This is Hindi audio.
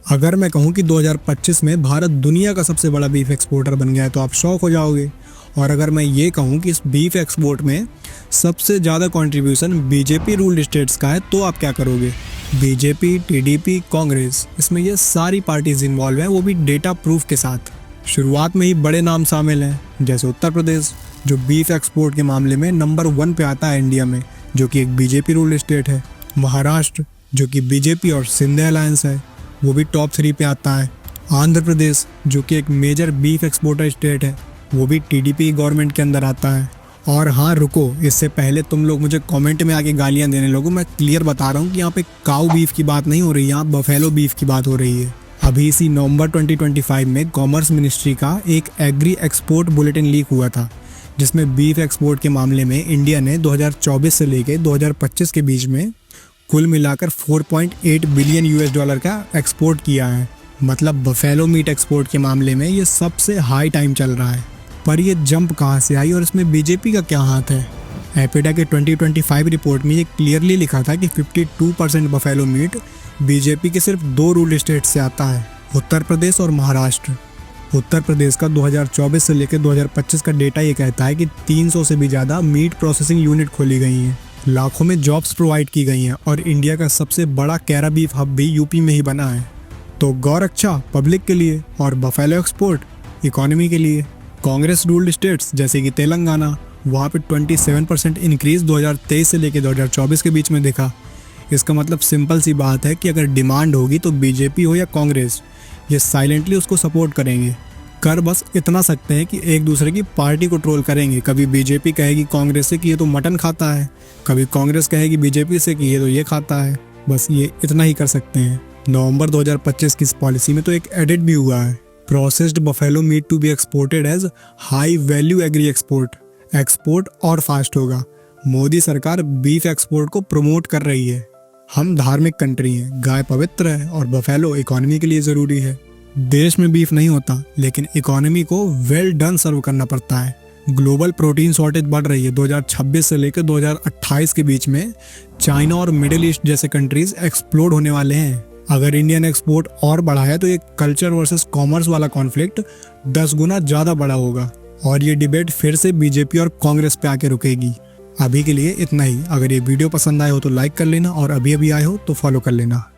अगर मैं कहूं कि 2025 में भारत दुनिया का सबसे बड़ा बीफ एक्सपोर्टर बन गया है तो आप शॉक हो जाओगे। और अगर मैं ये कहूं कि इस बीफ एक्सपोर्ट में सबसे ज़्यादा कंट्रीब्यूशन बीजेपी रूल्ड स्टेट्स का है तो आप क्या करोगे। बीजेपी, टीडीपी, कांग्रेस, इसमें ये सारी पार्टीज इन्वॉल्व हैं, वो भी डेटा प्रूफ के साथ। शुरुआत में ही बड़े नाम शामिल हैं, जैसे उत्तर प्रदेश जो बीफ एक्सपोर्ट के मामले में नंबर 1 पे आता है इंडिया में, जो कि एक बीजेपी रूल्ड स्टेट है। महाराष्ट्र जो कि बीजेपी और शिंदे अलायंस है, वो भी टॉप 3 पे आता है। आंध्र प्रदेश जो कि एक मेजर बीफ एक्सपोर्टर स्टेट है, वो भी टीडीपी गवर्नमेंट के अंदर आता है। और हाँ रुको, इससे पहले तुम लोग मुझे कमेंट में आके गालियाँ देने लगो, मैं क्लियर बता रहा हूँ कि यहाँ पे काऊ बीफ की बात नहीं हो रही है, यहाँ बफेलो बीफ की बात हो रही है। अभी इसी नवंबर 2025 में कॉमर्स मिनिस्ट्री का एक एग्री एक्सपोर्ट बुलेटिन लीक हुआ था, जिसमें बीफ एक्सपोर्ट के मामले में इंडिया ने 2024 से लेकर 2025 के बीच में कुल मिलाकर 4.8 बिलियन US डॉलर का एक्सपोर्ट किया है। मतलब बफेलो मीट एक्सपोर्ट के मामले में ये सबसे हाई टाइम चल रहा है। पर ये जंप कहाँ से आई और इसमें बीजेपी का क्या हाथ है। एपिडा के 2025 रिपोर्ट में ये क्लियरली लिखा था कि 52% बफेलो मीट बीजेपी के सिर्फ 2 रूल्ड स्टेट से आता है, उत्तर प्रदेश और महाराष्ट्र। उत्तर प्रदेश का 2024 से लेकर 2025 का डेटा ये कहता है कि 300 से भी ज़्यादा मीट प्रोसेसिंग यूनिट खोली गई हैं, लाखों में जॉब्स प्रोवाइड की गई हैं और इंडिया का सबसे बड़ा कैरा बीफ हब भी यूपी में ही बना है। तो गौरक्षा पब्लिक के लिए और बफेलो एक्सपोर्ट इकोनॉमी के लिए। कांग्रेस रूल्ड स्टेट्स जैसे कि तेलंगाना, वहाँ पे 27% इंक्रीज़ 2023 से लेकर 2024 के बीच में देखा। इसका मतलब सिंपल सी बात है कि अगर डिमांड होगी तो बीजेपी हो या कांग्रेस, ये साइलेंटली उसको सपोर्ट करेंगे। कर बस इतना सकते हैं कि एक दूसरे की पार्टी को ट्रोल करेंगे। कभी बीजेपी कहेगी कांग्रेस से कि ये तो मटन खाता है, कभी कांग्रेस कहेगी बीजेपी से कि ये तो ये खाता है। बस ये इतना ही कर सकते हैं। नवंबर 2025 की इस पॉलिसी में तो एक एडिट भी हुआ है, processed buffalo meat to be exported as high value agri export और फास्ट होगा। मोदी सरकार बीफ एक्सपोर्ट को प्रमोट कर रही है। हम धार्मिक कंट्री हैं, गाय पवित्र है और बफेलो इकोनॉमी के लिए ज़रूरी है। देश में बीफ नहीं होता, लेकिन इकोनॉमी को वेल डन सर्व करना पड़ता है। ग्लोबल प्रोटीन शॉर्टेज बढ़ रही है। 2026 से लेकर 2028 के बीच में चाइना और मिडिल ईस्ट जैसे कंट्रीज एक्सप्लोड होने वाले हैं। अगर इंडियन एक्सपोर्ट और बढ़ा है तो ये कल्चर वर्सेस कॉमर्स वाला कॉन्फ्लिक्ट 10 गुना ज़्यादा बड़ा होगा और ये डिबेट फिर से बीजेपी और कांग्रेस पे आके रुकेगी। अभी के लिए इतना ही। अगर ये वीडियो पसंद आए हो तो लाइक कर लेना और अभी आए हो तो फॉलो कर लेना।